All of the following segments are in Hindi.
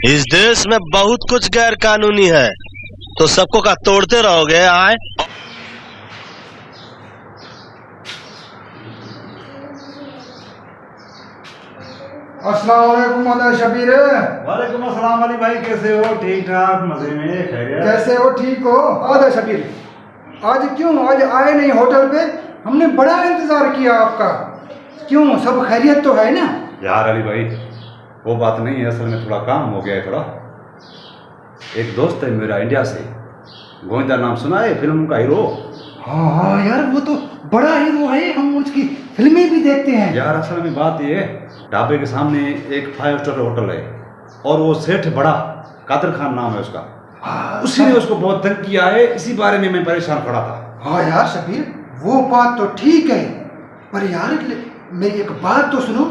इस देश में बहुत कुछ गैर कानूनी है, तो सबको का तोड़ते रहोगे आए। अस्सलाम वालेकुम अदा शबीर। वालेकुम अस्सलाम अली भाई, कैसे हो? ठीक ठाक, मजे में, खैरियत? कैसे हो? ठीक हो? अदा शबीर, आज क्यों आज आए नहीं होटल पे? हमने बड़ा इंतजार किया आपका। क्यों, सब खैरियत तो है ना? यार अली भाई, वो बात नहीं है, असल में थोड़ा काम हो गया है। थोड़ा एक दोस्त है मेरा इंडिया से, गोविंदा नाम सुना है, फिल्म का हीरो। हाँ यार, वो तो बड़ा हीरो है, हम उसकी फिल्में भी देखते हैं। यार असल में बात ये है, ढाबे के सामने एक 5 स्टार होटल है और वो सेठ बड़ा कादर खान नाम है उसका। उसी ने उसको बहुत तंग किया है, इसी बारे में मैं परेशान खड़ा था। हाँ यार शबीर, वो बात तो ठीक है, पर यार मेरी एक बात तो सुनो।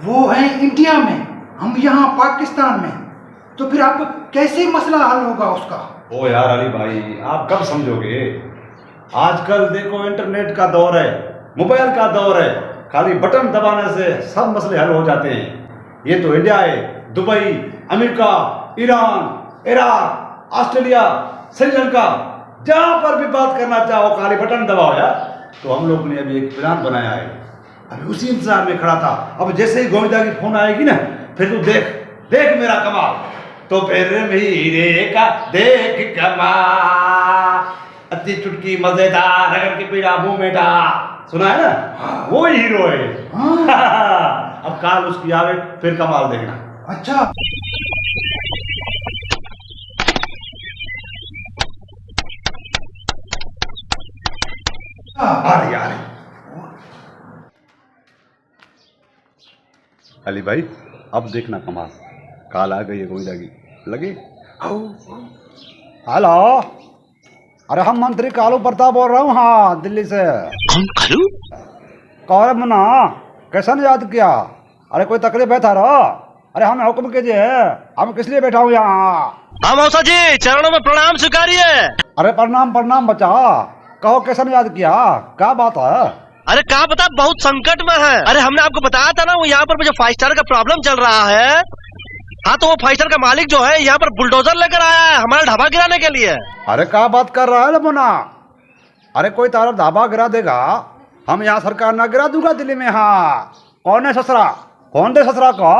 वो है इंडिया में, हम यहाँ पाकिस्तान में, तो फिर आप कैसे मसला हल होगा उसका? ओ यार अली भाई, आप कब समझोगे? आजकल देखो, इंटरनेट का दौर है, मोबाइल का दौर है, खाली बटन दबाने से सब मसले हल हो जाते हैं। ये तो इंडिया है, Dubai, America, Iran, Iraq, Australia, Sri Lanka, जहां पर भी बात करना चाहो खाली बटन दबाओ यार। तो हम लोग ने अभी एक प्लान बनाया है, अभी उसी इंतजार में खड़ा था। अब जैसे ही गोविंदा की फोन आएगी ना, फिर तू देख देख मेरा कमाल। तो फिर मेरे का देख कमाल, अति चुटकी मजेदार, अगर की पीड़ा मुंह में डाल, सुना है ना? वो हीरो है। अब काल उसकी आवे, फिर कमाल देखना। अच्छा अरे यार अली भाई, अब देखना कमाल, काल आ गई है गोविंदा की, लगे? हेलो, अरे हम मंत्री कालू प्रताप बोल रहा हूँ, हाँ दिल्ली से। कौन कालू? कौन मुन्ना, कैसा नहीं याद किया? अरे कोई तकलीफ है थारा? अरे हमें हुक्म कीजिए, हम किस लिए बैठा हूँ यहाँ? हाँ मौसा जी, चरणों में प्रणाम स्वीकारिए। अरे प्रणाम प्रणाम बच्चा, कहो कैसा नहीं याद किया, क्या बात है? अरे कहा बता, बहुत संकट में है। अरे हमने आपको बताया था ना, वो यहाँ पर जो 5 स्टार का प्रॉब्लम चल रहा है। हाँ तो वो 5 स्टार का मालिक जो है यहाँ पर बुलडोजर लेकर आया है हमारा ढाबा गिराने के लिए। अरे क्या बात कर रहा है मुन्ना? अरे कोई तारा ढाबा गिरा देगा? हम यहाँ सरकार ना गिरा दूंगा दिल्ली में। हाँ कौन है ससरा, कौन दे ससरा को?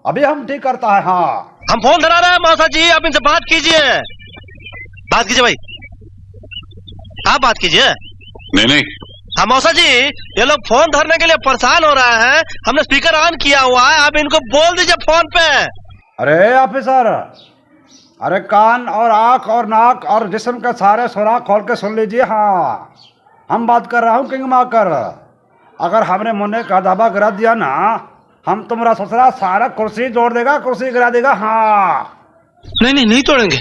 अभी हम ठीक करता है। हाँ हम फोन धरा रहे हैं मौसा जी, आप इनसे बात कीजिए। बात कीजिए भाई, आप बात कीजिए। नहीं हाँ मौसा जी, ये लोग फोन धरने के लिए परेशान हो रहे हैं, हमने स्पीकर ऑन किया हुआ है, आप इनको बोल दीजिए फोन पे। अरे ऑफिसर, अरे कान और आंख और नाक और जिस्म के सारे सुराख खोल के सुन लीजिए। हाँ हम बात कर रहा हूँ किंग माकर। अगर हमने मुन्ने का ढाबा गिरा दिया ना, हम तुम्हारा ससुरा सारा कुर्सी जोड़ देगा, कुर्सी गिरा देगा। हाँ नहीं तोड़ेंगे।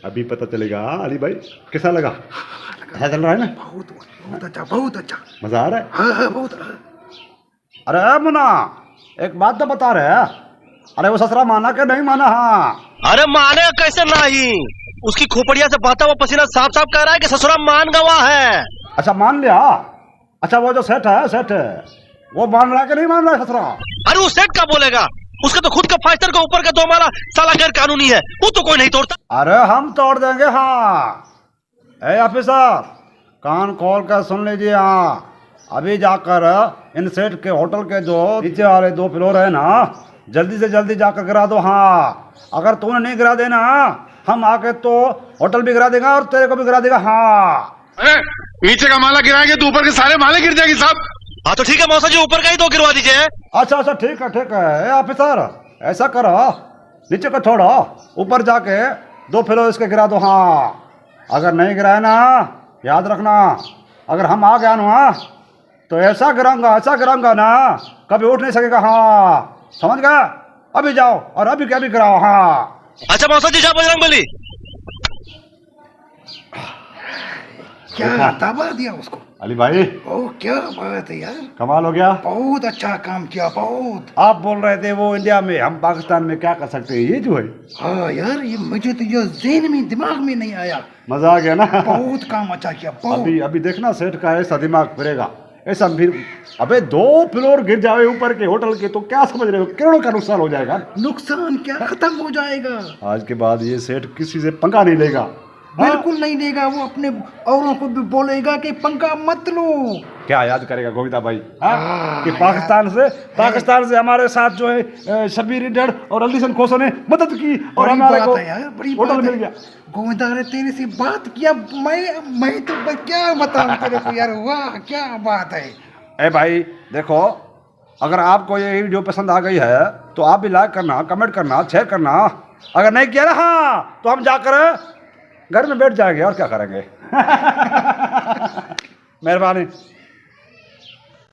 अभी पता चलेगा। अली भाई कैसा लगा? अच्छा चल रहा है ना? बहुत अच्छा, बहुत अच्छा। मजा आ रहा है? हाँ बहुत। अरे मुन्ना, एक बात तो बता रहे, अरे वो ससुरा माना कि नहीं माना? हाँ अरे माने कैसे नहीं, उसकी खोपड़िया से बहता हुआ पसीना साफ साफ कह रहा है कि ससुरा मान गवा है। अच्छा मान लिया। अच्छा वो जो सेठ है, सेठ वो मान रहा है कि नहीं मान रहा है ससुरा? अरे वो सेठ क्या बोलेगा, उसका तो खुद का 5 स्टार का ऊपर का 2 माला साला गैर कानूनी है, वो तो कोई नहीं तोड़ता। अरे हम तोड़ देंगे। हाँ ए ऑफिसर, कान खोल कर सुन लीजिए। हाँ अभी जाकर इन सेठ के होटल के जो नीचे वाले 2 फ्लोर है ना, जल्दी से जल्दी जाकर गिरा दो। हाँ अगर तूने नहीं गिरा देना, हम आके तो होटल भी गिरा देगा और तेरे को भी गिरा देगा। हाँ अरे नीचे का माला गिराएंगे तो ऊपर के सारे माले गिर जाएंगे साहब। हाँ तो ठीक है मौसा जी, ऊपर का ही 2 गिरवा दीजिए। अच्छा ठीक है ठीक है। ए ऑफिसर ऐसा करो, नीचे को छोड़ो, ऊपर जाके 2 फ्लोर इसके गिरा दो। हाँ अगर नहीं गिराए ना, याद रखना, अगर हम आ गया ना तो ऐसा गिराऊंगा ना, कभी उठ नहीं सकेगा। हाँ समझ गया? अभी जाओ और अभी क्या भी गिराओ। हाँ अच्छा मौसा जी, जा बजरंगबली। क्या दबा दिया उसको? अली भाई ओ क्या बात है यार, कमाल हो गया। बहुत अच्छा काम किया, बहुत। आप बोल रहे थे वो इंडिया में, हम पाकिस्तान में क्या कर सकते हैं, ये जो है। हाँ यार, ये मुझे तो ये ज़हन में, दिमाग में नहीं आया। मजा आ गया ना? बहुत काम अच्छा किया, बहुत। अभी देखना सेठ का ऐसा दिमाग फिरेगा, ऐसा फिर अबे 2 फ्लोर गिर जाए ऊपर के होटल के तो क्या समझ रहे हो, करोड़ों का नुकसान हो जाएगा। नुकसान क्या, खत्म हो जाएगा। आज के बाद ये सेठ किसी से पंगा नहीं लेगा। बिल्कुल नहीं देगा, वो अपने औरों को भी बोलेगा कि पंगा मत लो। क्या याद करेगा गोविंदा भाई कि पाकिस्तान से हमारे साथ जो है शबीर इंडर और अलीसन खोसो ने मदद की और बड़ी हमारे बात को है यार, बड़ी होटल बात मिल है। गया। गोविंदा ने तेरे से बात किया, मैं तो क्या बताऊं तेरे को यार, वाह क्या बात है। ए भाई देखो, अगर आपको ये वीडियो पसंद आ गई है तो आप भी लाइक करना, कमेंट करना, शेयर करना। अगर नहीं किया ना हाँ तो हम जाकर घर में बैठ जाएंगे और क्या करेंगे। मेहरबानी।